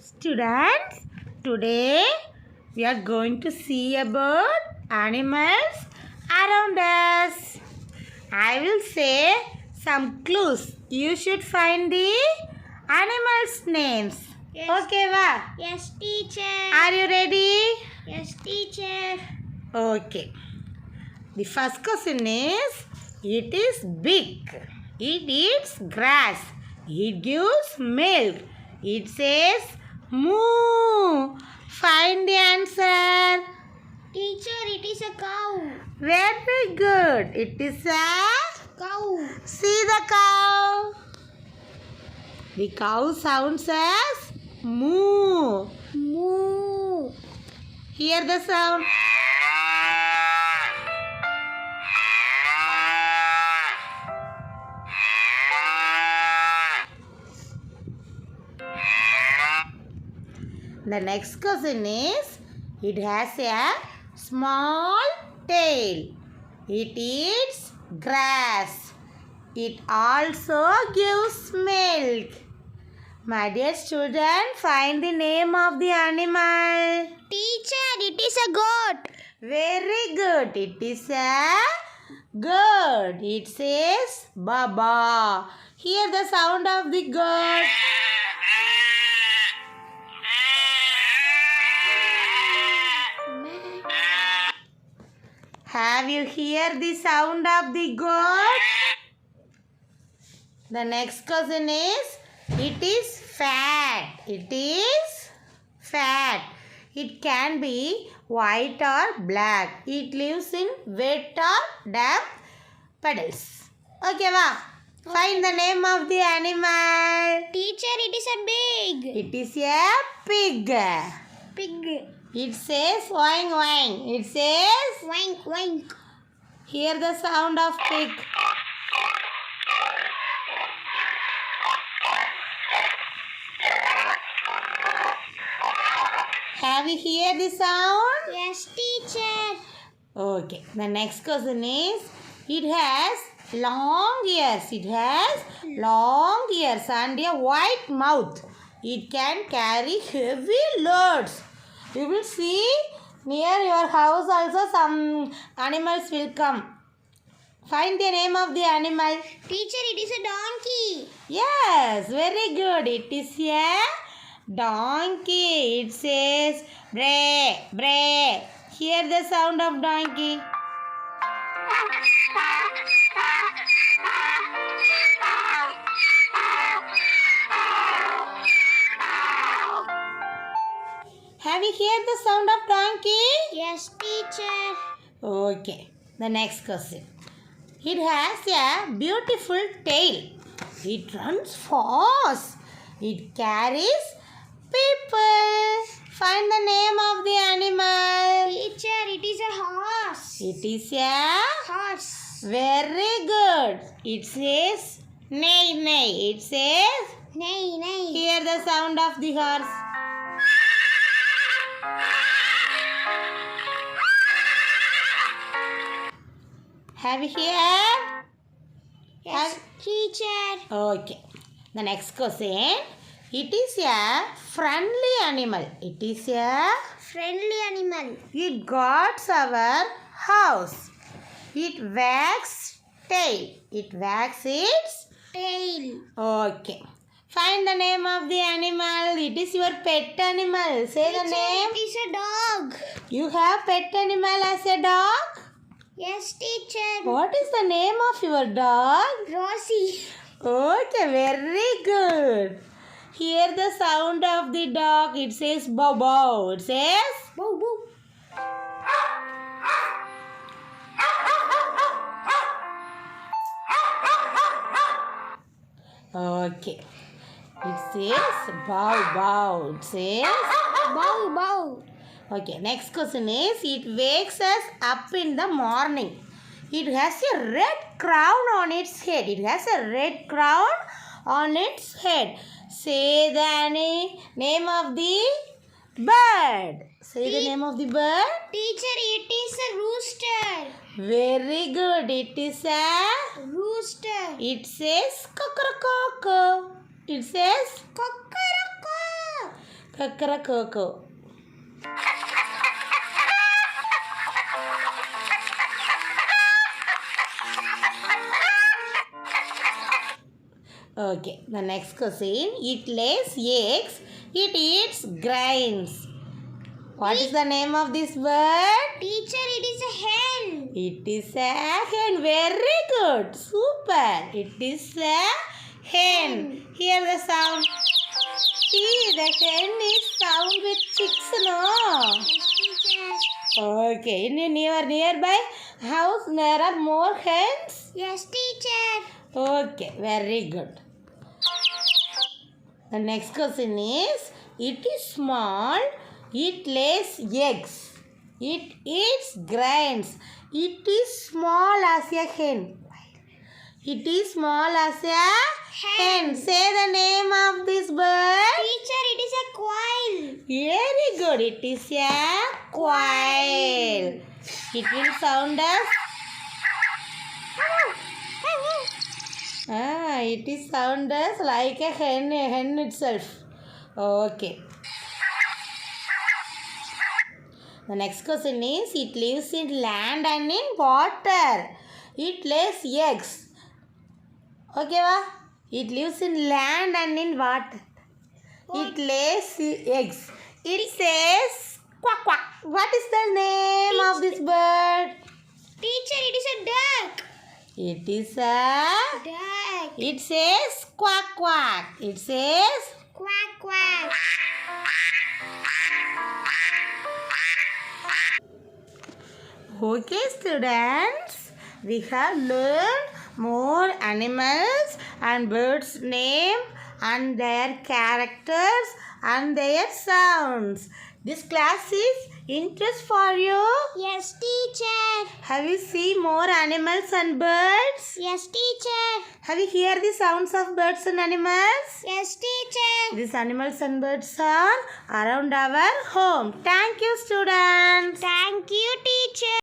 Students, today we are going to see about animals around us. I will say some clues. You should find the animals' names. Yes. Okay, va? Yes, teacher. Are you ready? Yes, teacher. Okay. The first question is, it is big. It eats grass. It gives milk. It says moo. Find the answer. Teacher, it is a cow. Very good. It is a Cow. See the cow. The cow sounds as moo. Moo. Hear the sound. The next question is, it has a small tail. It eats grass. It also gives milk. My dear student, find the name of the animal. Teacher, it is a goat. Very good. It is a goat. It says Baba. Hear the sound of the goat. Have you heard the sound of the goat? The next question is, it is fat. It is fat. It can be white or black. It lives in wet or damp puddles. Okay, va? Find the name of the animal. Teacher, it is a pig. It is a pig. Pig. It says oing oing. It says Wank, wank. hear the sound of pig. Have you heard the sound? Yes, teacher. Okay. The next question is, it has long ears. It has long ears and a white mouth. It can carry heavy loads. You will see near your house also some animals will come. Find the name of the animal. Teacher, it is a donkey. Yes, very good. It is a donkey. It says bray, bray. Hear the sound of donkey. Have you heard the sound of donkey? Yes, teacher. Okay. The next question. It has a beautiful tail. It runs fast. It carries people. Find the name of the animal. Teacher, it is a horse. It is a Horse. very good. It says neigh, neigh. It says Neigh, neigh. hear the sound of the horse. Have you heard? Yes, teacher. Okay. The next question. It is a friendly animal. It is a Friendly animal. it guards our house. It wags tail. It wags its Tail. okay. Find the name of the animal. It is your pet animal. Say the Teacher, name. it is a dog. You have pet animal as a dog. Yes, teacher. What is the name of your dog? Rosie. Okay, very good. Hear the sound of the dog. It says bow bow. It says Boo, boo. okay. It says bow bow. It says Bow, bow. okay. Next question is, it wakes us up in the morning. It has a red crown on its head. It has a red crown on its head. Say the name of the bird. Say the name of the bird. Teacher, it is a rooster. Very good. It is a Rooster. it says cockroach. It says Cockroach. Kakarako. Okay, the next question. It lays eggs. It eats grains. What is the name of this bird? Teacher, it is a hen. It is a hen. Very good. Super. It is a hen. Hear the sound. See, the hen is sound with chicks, no? Yes, teacher. Okay, in your nearby house there are more hens? Yes, teacher. Okay, very good. The next question is, it is small, it lays eggs, it eats grains, it is small as a hen. It is small as a hen. Say the name of this bird. Teacher, it is a quail. Very good. It is a quail. It will sound as it is sound as like a hen itself. Okay. The next question is, it lives in land and in water. It lays eggs. Okay, va? It lives in land and in water. It lays eggs. It says quack quack. What is the name of this bird? Teacher, it is a duck. It is a Duck. It says quack quack. It says Quack, quack. okay, students. We have learned more animals and birds' name and their characters and their sounds. This class is interest for you. Yes, teacher. Have you seen more animals and birds? Yes, teacher. Have you heard the sounds of birds and animals? Yes, teacher. These animals and birds are around our home. Thank you, students. Thank you, teacher.